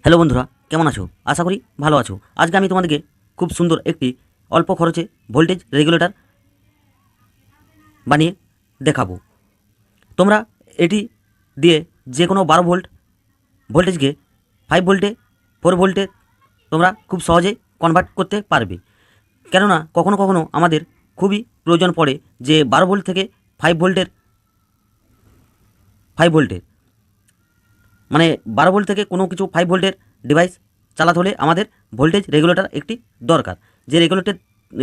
Hello বন্ধুরা, কেমন আছো? আশা করি ভালো আছো। আজকে আমি তোমাদেরকে খুব সুন্দর একটি অল্প খরচে ভোল্টেজ রেগুলেটর বানিয়ে দেখাবো। তোমরা এটি দিয়ে যে কোনো 12 ভোল্ট ভোল্টেজকে 5 ভোল্টে 4 ভোল্টে তোমরা খুব সহজেই কনভার্ট করতে পারবে। কেননা কখনো কখনো আমাদের খুবই প্রয়োজন পড়ে যে 12 ভোল্ট থেকে 5 ভোল্টের 5 ভোল্টের মানে 12 ভোল্ট থেকে কোনো কিছু 5 ভোল্টের ডিভাইস চালাতে হলে আমাদের ভোল্টেজ রেগুলেটর একটি দরকার। যে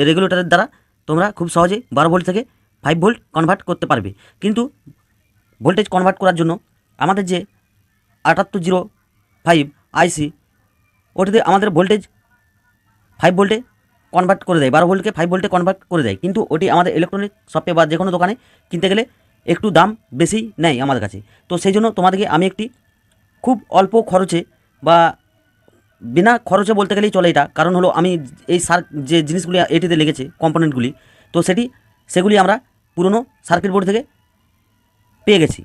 রেগুলেটরের দ্বারা তোমরা খুব সহজেই 12 ভোল্ট থেকে 5 ভোল্ট কনভার্ট করতে পারবে। কিন্তু ভোল্টেজ কনভার্ট করার জন্য আমাদের যে 7805 আইসি, ওটিতে আমাদের ভোল্টেজ 5 ভোল্টে কনভার্ট করে দেয়, 12 ভোল্টকে 5 ভোল্টে কনভার্ট করে দেয়। কিন্তু ওটি আমাদের ইলেকট্রনিক শপে বা যে কোনো দোকানে কিনতে গেলে একটু দাম বেশি নেয় আমাদের কাছে। তো সেই জন্য তোমাদেরকে আমি একটি খুব অল্প খরচে বা বিনা খরচে বলতে গেলেই চলে এটা, কারণ হলো আমি এই যে জিনিসগুলি এটিতে লেগেছে কম্পোনেন্টগুলি, তো সেগুলি আমরা পুরনো সার্কিট বোর্ড থেকে পেয়ে গেছি।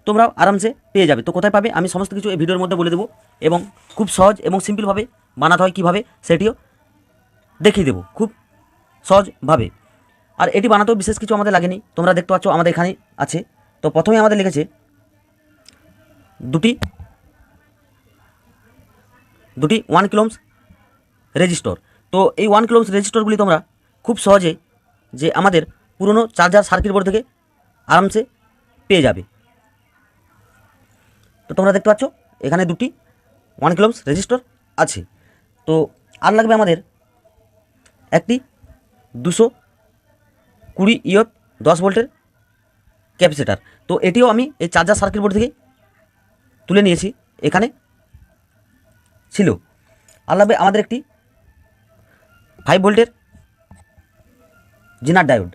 তোমরাও আরামসে পেয়ে যাবে। তো কোথায় পাবে আমি সমস্ত কিছু এই ভিডিওর মধ্যে বলে দেবো, এবং খুব সহজ এবং সিম্পলভাবে বানাতে হয় কীভাবে সেটিও দেখিয়ে দেবো খুব সহজভাবে। আর এটি বানাতেও বিশেষ কিছু আমাদের লাগেনি, তোমরা দেখতে পাচ্ছ আমাদের এখানে আছে। তো প্রথমে আমাদের লেগেছে দুটি 1 কিলোমস রেজিস্টর। তো এই 1 কিলোমস রেজিস্টরগুলি তোমরা খুব সহজে যে আমাদের পুরনো চার্জার সার্কিট বোর্ড থেকে আরামসে পেয়ে যাবে। তো তোমরা দেখতে পাচ্ছ এখানে দুটি 1 কিলোমস রেজিস্টর আছে। তো আর লাগবে আমাদের একটি 220 ইউএফ 10 ভোল্টের ক্যাপাসিটার। তো এটিও আমি এই চার্জার সার্কিট বোর্ড থেকে তুলে নিয়েছি, এখানে ছিল। আর লাগবে আমাদের একটি 5 ভোল্টের জিনার ডায়োড।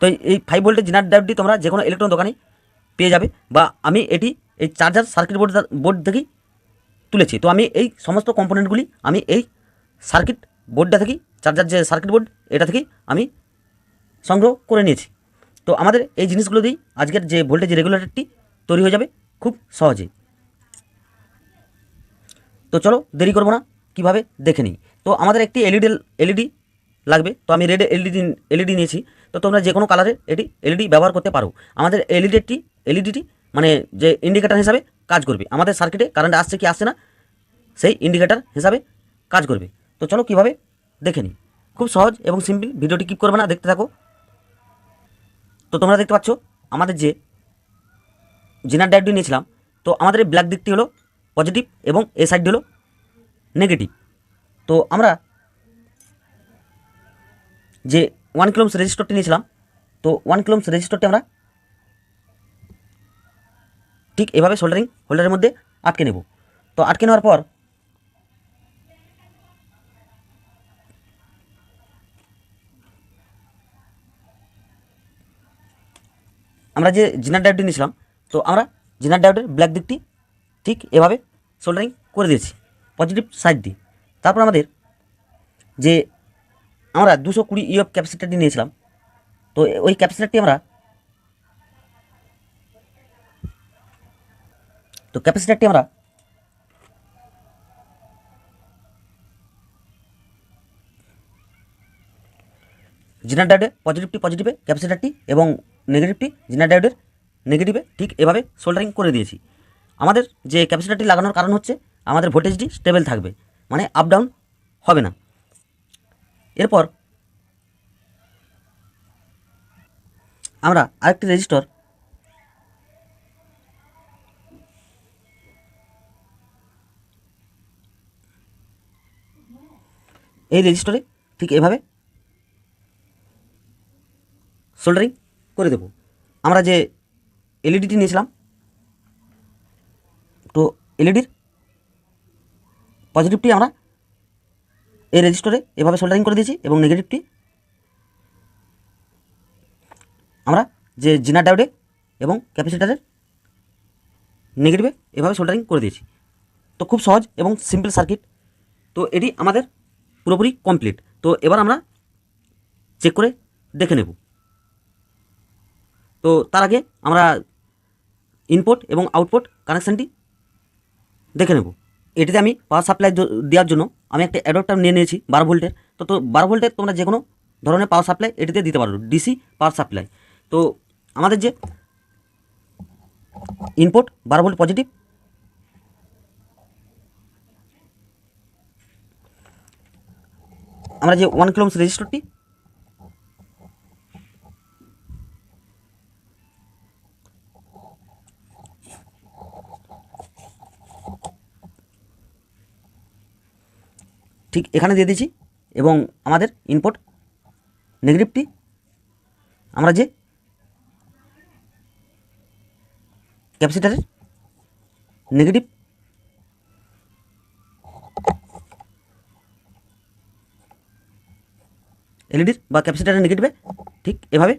তো এই 5 ভোল্টের জিনার ডায়োডটি তোমরা যে কোনো ইলেকট্রনিক দোকানে পেয়ে যাবে, বা আমি এটি এই চার্জার সার্কিট বোর্ড থেকেই তুলেছি। তো আমি এই সমস্ত কম্পোনেন্টগুলি আমি এই সার্কিট বোর্ডটা থেকেই, চার্জার যে সার্কিট বোর্ড এটা থেকেই আমি সংগ্রহ করে নিয়েছি। তো আমাদের এই জিনিসগুলো দিয়েই আজকের যে ভোল্টেজ রেগুলেটরটি তৈরি হয়ে যাবে খুব সহজেই। তো চলো দেরি করবো না, কীভাবে দেখে নিই। তো আমাদের একটি এলইডি লাগবে। তো আমি রেড এলইডি নিয়েছি। তো তোমরা যে কোনো কালারের এলইডি ব্যবহার করতে পারো। আমাদের এলইডিটি মানে যে ইন্ডিকেটার হিসাবে কাজ করবে, আমাদের সার্কিটে কারেন্ট আসছে কি আসছে না সেই ইন্ডিকেটার হিসাবে কাজ করবে। তো চলো কীভাবে দেখে নিই, খুব সহজ এবং সিম্পল। ভিডিওটি কিপ করবে না, দেখতে থাকো। তো তোমরা দেখতে পাচ্ছ আমাদের যে জিনার ডায়োডটি নিয়েছিলাম, তো আমাদের এই ব্ল্যাক দিকটি হলো পজিটিভ এবং এই সাইডটি হলো নেগেটিভ। তো আমরা যে 1 কিলোমস রেজিস্টরটি নিয়েছিলাম, তো 1 কিলোমস রেজিস্টরটি আমরা ঠিক এভাবে সোল্ডারিং হোল্ডারের মধ্যে আটকে নেব। তো আটকে নেওয়ার পর আমরা যে জিনার ডায়োডটি নিয়েছিলাম, তো আমরা জিনার ডায়োডের ব্ল্যাক দিকটি ঠিক এভাবে সোল্ডারিং করে দিয়েছি পজিটিভ সাইড দিয়ে। তারপর আমাদের যে আমরা 220 ইউএফ ক্যাপাসিটারটি নিয়েছিলাম, তো ওই ক্যাপাসিটারটি আমরা জিনার ডায়োডে পজিটিভে ক্যাপাসিটারটি এবং নেগেটিভটি জিনার ডায়োডের নেগেটিভে ঠিক এভাবে সোল্ডারিং করে দিয়েছি। আমাদের যে ক্যাপাসিটারটি লাগানোর কারণ হচ্ছে আমাদের ভোল্টেজটি স্টেবল থাকবে, মানে আপ ডাউন হবে না। এরপর আমরা আরেকটি রেজিস্টর এই রেজিস্টরে ঠিক এভাবে সোল্ডারিং করে দেব। আমরা যে এলইডিটি নিয়েছিলাম, তো এলইডির পজিটিভটি আমরা এই রেজিস্টরে এভাবে সোল্ডারিং করে দিয়েছি, এবং নেগেটিভটি আমরা যে জিনার ডায়োডে এবং ক্যাপাসিটারের নেগেটিভে এভাবে সোল্ডারিং করে দিয়েছি। তো খুব সহজ এবং সিম্পল সার্কিট। তো এটি আমাদের পুরোপুরি কমপ্লিট। তো এবার আমরা চেক করে দেখে নেব। তো তার আগে আমরা ইনপুট এবং আউটপুট কানেকশানটি দেখে নেব। এটিতে আমি পাওয়ার সাপ্লাই দেওয়ার জন্য আমি একটা অ্যাডাপ্টার নিয়ে নিয়েছি 12 ভোল্টের। তো 12 ভোল্টের তোমরা যে কোনো ধরনের পাওয়ার সাপ্লাই এটিতে দিতে পারো, ডিসি পাওয়ার সাপ্লাই। তো আমাদের যে ইনপুট 12 ভোল্ট পজিটিভ, আমরা যে 1 কিলো ওহমস রেজিস্টরটি ঠিক এখানে দিয়ে দিয়েছি, এবং আমাদের ইনপুট নেগেটিভটি আমরা যে ক্যাপাসিটারের নেগেটিভ এলইডির বা ক্যাপাসিটারের নেগেটিভে ঠিক এভাবে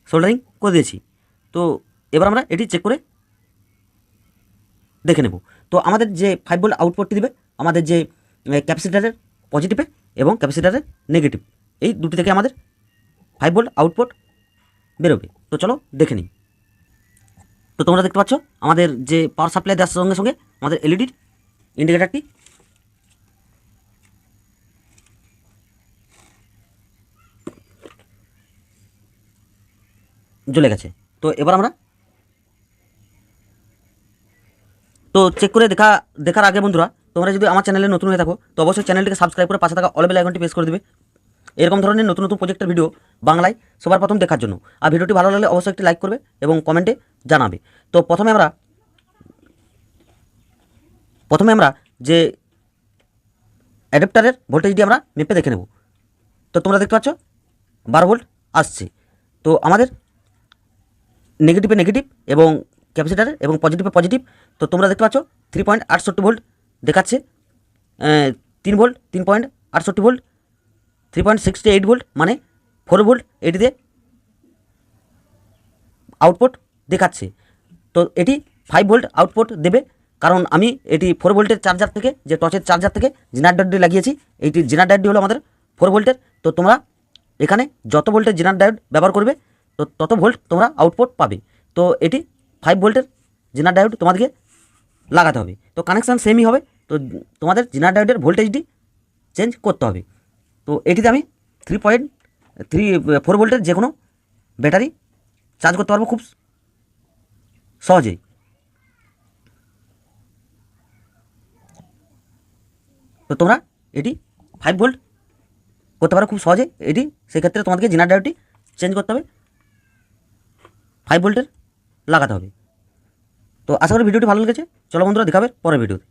সোল্ডারিং করে দিয়েছি। তো এবার আমরা এটি চেক করে দেখে নেব। তো আমাদের যে 5 ভোল্ট আউটপুটটি দেবে আমাদের যে ক্যাপাসিটারের পজিটিভে এবং ক্যাপাসিটারের নেগেটিভ, এই দুটি থেকে আমাদের 5 ভোল্ট আউটপুট বেরোবে। তো চলো দেখে নিই। তো তোমরা দেখতে পাচ্ছ আমাদের যে পাওয়ার সাপ্লাই দেওয়ার সঙ্গে সঙ্গে আমাদের এলইডির ইন্ডিকেটারটি জ্বলে গেছে। তো এবার আমরা তো চেক করে দেখার আগে বন্ধুরা, তোমরা যদি আমার চ্যানেলে নতুন হয়ে থাকো তো অবশ্যই চ্যানেলটিকে সাবস্ক্রাইব করে পাশে থাকা অল বেল আইকনটি প্রেস করে দেবে এরকম ধরনের নতুন নতুন প্রজেক্টের ভিডিও বাংলায় সবার প্রথম দেখার জন্য। আর ভিডিওটি ভালো লাগলে অবশ্যই একটি লাইক করবে এবং কমেন্টে জানাবে। তো প্রথমে আমরা যে অ্যাডাপ্টারের ভোল্টেজটি আমরা মেপে দেখে নেব। তো তোমরা দেখতে পাচ্ছ 12 ভোল্ট আসছে। তো আমাদের নেগেটিভে নেগেটিভ এবং ক্যাপাসিটারে এবং পজিটিভে পজিটিভ। তো তোমরা দেখতে পাচ্ছ 3.68 ভোল্ট দেখাচ্ছে, 3 ভোল্ট, 3.68 ভোল্ট, 3.68 ভোল্ট মানে 4 ভোল্ট এটিতে আউটপুট দেখাচ্ছে। তো এটি 5 ভোল্ট আউটপুট দেবে, কারণ আমি এটি 4 ভোল্টের চার্জার থেকে, যে টর্চের চার্জার থেকে জেনারেটরটি লাগিয়েছি। এইটি জেনারেটরটি হলো আমাদের 4 ভোল্টের। তো তোমরা এখানে যত ভোল্টের জেনারেটর ব্যবহার করবে তো তত ভোল্ট তোমরা আউটপুট পাবে। তো এটি 5 ভোল্টের জেনার ডায়োড তোমাদেরকে লাগাতে হবে। তো কানেকশান সেমই হবে। তো তোমাদের জেনার ডায়োডের ভোল্টেজটি চেঞ্জ করতে হবে। তো এটিতে আমি 3.4 ভোল্টের যে কোনো ব্যাটারি চার্জ করতে পারবো খুব সহজেই। তো তোমরা এটি 5 ভোল্ট করতে পারো খুব সহজে। এটি সেক্ষেত্রে তোমাদেরকে জেনার ডায়োডটি চেঞ্জ করতে হবে, 5 ভোল্টের লাগাতে হবে। তো আশা করি ভিডিওটি ভালো লেগেছে। চলো বন্ধুরা, দেখাবে পরের ভিডিওতে।